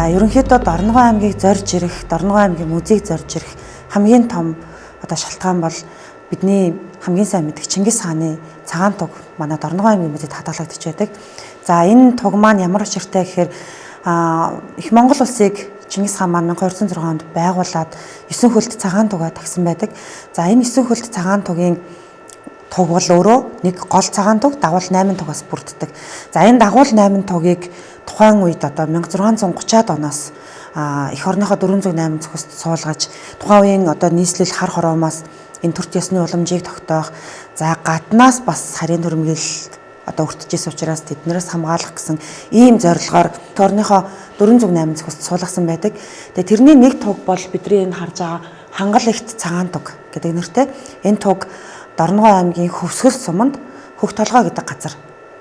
За ерөнхийдөө Дорногов аймгийг зорж ирэх, Дорногов аймгийн музейг зорж ирэх хамгийн том шалтгаан бол бидний хамгийн сайн мэддэг Чингис хааны цагаан туг манай Дорногов аймгийн музейд хадгалагдаж байдаг. За энэ туг маань ямар учиртай гэхээр их Монгол улсыг Чингис хаан маань 1206 онд байгуулад 9 хөлт цагаан тугаа тагсан байдаг. За энэ 9 хөлт цагаан тугийн туг бол өөрөө нэг гол цагаан туг, дагуул 8 тугаас бүрддэг. За энэ дагуул 8 тугийг тухайн үед 1630-аад оноос эх орныхоо 408 зөвхөст суулгаж тухайн үеийн нийслэл хар хороомоос энэ төрт ёсны уламжийг тогтоох, за гаднаас бас харийн төрөмгөл өртөжсэн учраас тэднээс хамгаалах гэсэн ийм зорилгоор эх орныхоо 408 зөвхөст суулгасан байдаг. Тэгээ тэрний нэг туг бол бидний энэ харж байгаа Хангал ихт цагаан туг гэдэг нэртэй. Энэ туг Дорногов аймгийн Хөвсгөл суманд Хөх толгой гэдэг газар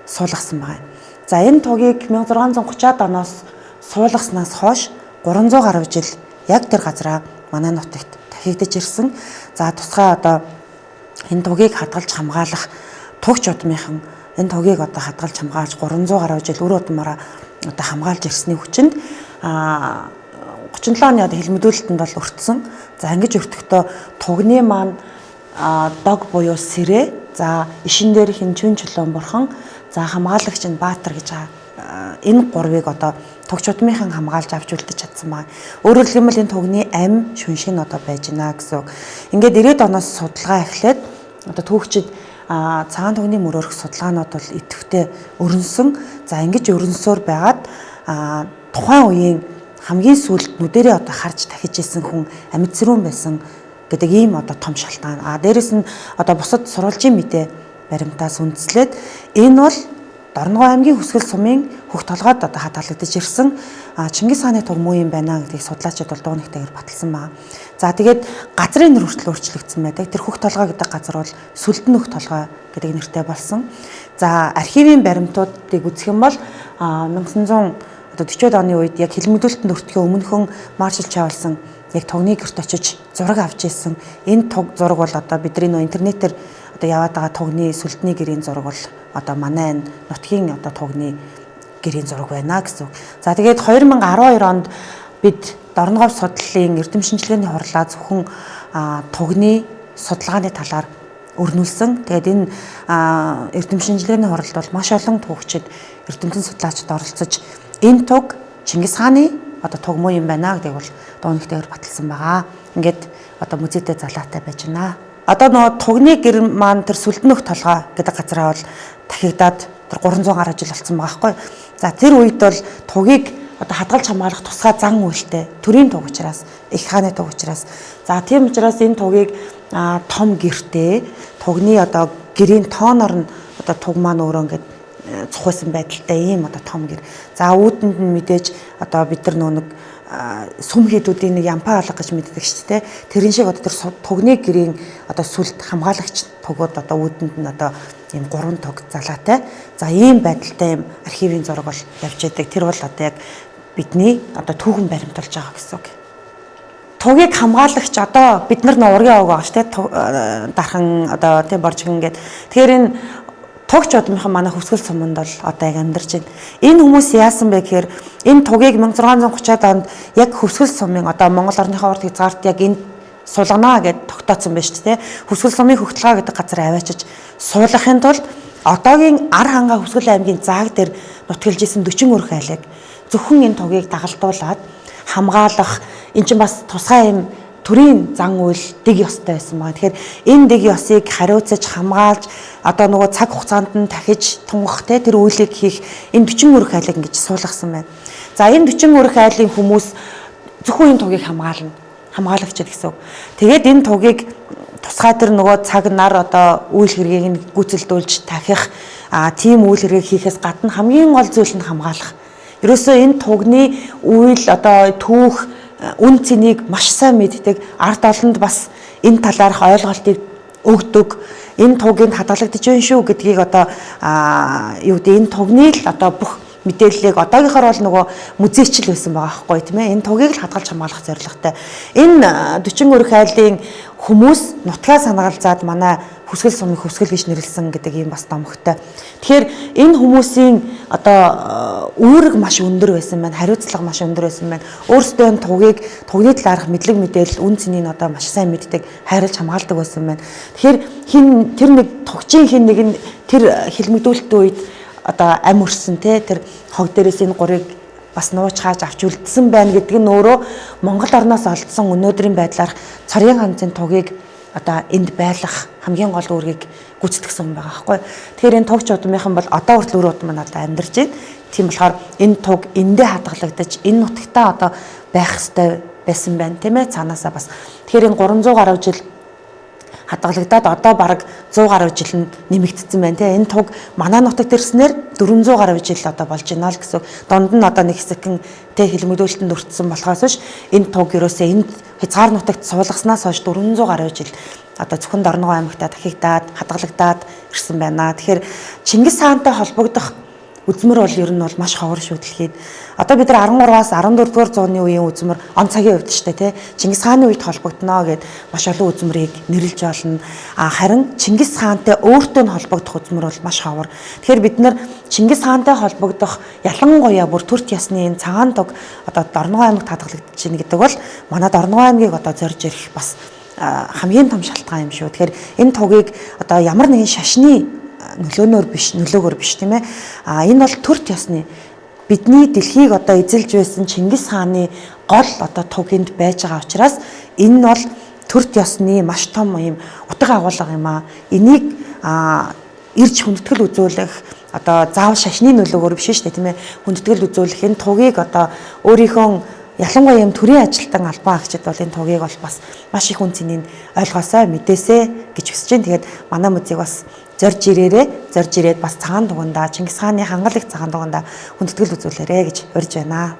суулгасан байна. За энэ тугийг 1630-аад оноос суулгаснаас хойш 300 гаруй жил яг тэр газараа манай нутагт дахигдаж ирсэн. За тусгай энэ тугийг хадгалж хамгаалах тугч удмынхан энэ тугийг хадгалж хамгаалж 300 гаруй жил үр удмаараа хамгаалж ирсний хүчинд 37 оны хэлмэдүүлэлтэнд бол өртсөн. За ингэж өртөхдөө тугны маань дог буюу сэрээ, за ишин дээрх энэ чүн чулуун бурхан, за хамгаалагч нь Баатар гэж энэ гурвыг тугч удмынхан хамгаалж авч үлдэж чадсан байна. Өөрөөр хэлбэл энэ тугны амь шүншин байж байна гэсэн үг. Ингээд 90-ад оноос судалгаа эхлээд түүхчид цагаан тугны мөрөөрх судалгаанууд бол идэвхтэй өрнсөн. За ингэж өрнсөөр байгаад тухайн үеийн хамгийн сүүлд нүдэрээ харж дахиж исэн хүн амьд сэрүүн байсан гэдэг ийм том шалтгаан. Дээрэс нь бусад сурвалжийн мэдээ баримтаас үндэслээд энэ бол Дорногов аймгийн Хөсгөл сумын Хөх толгойд хадгалагдаж ирсэн Чингис хааны туг муу юм байна гэдгийг судлаачид бол дуунигтайгаар баталсан байна. За тэгээд газрын нэр хүртэл өөрчлөгдсөн байдаг. Тэр Хөх толгой гэдэг газар бол Сүлдэн Хөх толгой гэдэг нэртэй болсон. За архивын баримтуудыг үзэх юм бол 1940-од оны үед яг хэлмэдүүлэлтэнд өртөхөө өмнөхөн маршалч явуулсан яг тугны гэрт очиж зураг авч ирсэн. Энэ туг зураг бол бидний интернетээр яваад байгаа тугны сүлдний гэрийн зураг бол манай энэ нутгийн тугны гэрийн зураг байна гэсэн үг. За тэгээд 2012 онд бид Дорногов судлалын эрдэм шинжилгээний хурлаа зөвхөн тугны судалгааны талаар өрнүүлсэн. Тэгээд энэ эрдэм шинжилгээний хурлд бол маш олон түүхчид, эрдэмтэн судлаачид оролцож энэ туг Чингис хааны туг муу юм байна гэдгийг бол дуунигтайгаар баталсан байгаа. Ингээд музейдээ залаатай байж байна. Тугны гэр маань тэр Сүлдэн Хөх толгой гэдэг газараа бол дахигдаад тэр 300 гаруй жил болсон байгаа байхгүй. За тэр үед бол тугийг хадгалж хамгаалах тусгай зан үйлтэй төрийн туг учраас, их хааны туг учраас. За тийм учраас энэ тугийг том гэртэй тугны гэрийн тооноор нь туг маань өөрөө ингээд цухсан байдалтай ийм том гэр. За үүдэнд нь мэдээж бид нар нэг сүм хийдүүдийн нэг ямпаа алга гэж мэддэг шүү дээ. Тэрэн шиг тэр тугны гэрийн сүлд хамгаалагч тугууд үүдэнд нь ийм 3 туг залаатай. За ийм байдалтай ийм архивын зураг бол явж байдаг. Тэр бол яг бидний түүхэн баримтуулж байгаа гэсэн үг. Тугийг хамгаалагч бид нар ургийн овг байгаа шүү дээ. Дархан тийм боржгон гэдэг. Тэгэхээр энэ тугч удмынхан манай Хөвсгөл суманд бол яг амьдарч байна. Энэ хүмүүс яасан бэ гэхээр энэ тугийг 1630-аад онд яг Хөвсгөл сумын Монгол орныхоо урд хязгаарт яг энэ суулгана гэд тогтооцсон байж тээ. Хөвсгөл сумын Хөх толгой гэдэг газар аваачиж суулгахын тулд одоогийн Ар хангаа Хөвсгөл аймгийн зааг дээр нутгалж исэн 40 өрх айлыг зөвхөн энэ тугийг дагалдуулаад хамгаалах эн чинь бас тусгай юм төрийн зан үйл дэг ёстой байсан байна. Тэгэхээр энэ дэг ёсыг хариуцаж хамгаалж одоо нөгөө цаг хугацаанд нь дахиж тунгах тэр үйлийг хийх энэ 40 өрх айлыг ингэж суулгасан байна. За энэ 40 өрх айлын хүмүүс зөвхөн энэ тугийг хамгаална. Хамгаалагч гэсэн. Тэгээд энэ тугийг тусгай тэр нөгөө цаг нар одоо үйл хэргийг нь гүйцэлдүүлж тахих тийм үйл хэргийг хийхээс гадна хамгийн гол зүйл нь хамгаалах. Ерөөсөө энэ тугны үйл одоо түүх үн цэнийг маш сайн мэддэг, ард олонд бас энэ талаарх ойлголтыг өгдөг. Энэ тугийг хадгалагдаж байна шүү гэдгийг одоо юу гэдэг энэ тугны л одоо бүх мэдээллийг одоогийнхоор бол нөгөө музейчл байсан байгаа байхгүй тийм ээ. Энэ тугийг л хадгалж хамгаалах зорилготой. Энэ 40 өрх айлын хүмүүс нутгаа санагалзаад манай хүсгэл сумыг хүсгэл гэж нэрлсэн гэдэг юм бас номогтой. Тэгэхээр энэ хүмүүсийн одоо үүрэг маш өндөр байсан байна, хариуцлага маш өндөр байсан байна. Өөрсдөө энэ тугны талаарх мэдлэг мэдээлэл үн цэнийг одоо маш сайн мэддэг, хайрлаж хамгаалдаг байсан байна. Тэгэхээр тэр нэг тугчийн хин нэг нь тэр хилмигдүүлэлтийн үед одоо ам өрсөн тэр хог дээрээс энэ гурыг бас нуучхааж авч үлдсэн байна гэдэг нь өөрөө Монгол орноос олдсон өнөөдрийн байдлаар цорын ганцын тугийг одоо энд байлгах хамгийн гол үүргийг гүйцэтгэсэн юм байгаа байхгүй. Тэгэхээр энэ тугч удмынхан бол одоо хүртэл өөр удам маань одоо амьдарч байна. Тийм болохоор энэ туг эндээ хадгалагдаж энэ нутагтаа одоо байх ёстой байсан байна тийм ээ цаанаасаа бас. Тэгэхээр энэ 300 гаруй жил хадгалагдаад одоо бараг 100 гаруй жил нь нэмэгдсэн байна тийм. Энэ туг манай нутагт ирснээр 400 гаруй жил одоо болж байна л гэсэн. Донд нь одоо нэг хэсэгэн хилмигдүүлэлтэнд өртсөн болохоос биш энэ туг ерөөсөө энд хязгаар нутагт суулгаснаас хойш 400 гаруй жил одоо зөвхөн Дорногов аймагтаа дахигдаад хадгалагдаад ирсэн байна. Тэгэхээр Чингис хаантай холбогдох үзмэр бол ер нь бол маш ховор шүү дэлхийд. Одоо бид нар 13-аас 14-р зууны үеийн үзмэр он цагийн үед ч тийм Чингис хааны үед холбогдно гэд маш олон үзмэрийг нэрлж олно. Харин Чингис хаантай өөртөө нь холбогдох үзмэр бол маш ховор. Тэгэхээр бид нар Чингис хаантай холбогдох ялангуяа бүр төрт ясны энэ цагаан туг одоо Дорногов аймагт хадгалагдаж байна гэдэг бол манай Дорногов аймгийг одоо зорж ирэх бас хамгийн том шалтгаан юм шүү. Тэгэхээр энэ тугийг одоо ямар нэгэн шашны нөлөөгөөр биш тийм ээ. Энэ бол төрт ясны бидний дэлхийг одоо эзэлж байсан Чингис хааны гол одоо туг энд байж байгаа учраас энэ бол төрт ясны маш том юм утга агуулга юм аа. Энийг ирж хүндэтгэл үзүүлэх одоо заавал шашны нөлөөгөөр биш шүү дээ тийм ээ. Хүндэтгэл үзүүлэх энэ тугийг одоо өөрийнхөө ялангуяа юм төрийн ажилтан албан агчид бол энэ тугийг бол бас маш их үн цэнийг ойлгоосоо мэдээсэ гэж хүсэж байна. Тэгээд манай музейг бас зорж ирээд бас цагаан дугандаа Чингис хааны хангалах цагаан дугандаа хүндэтгэл үзүүлээрэ гэж урьж байна.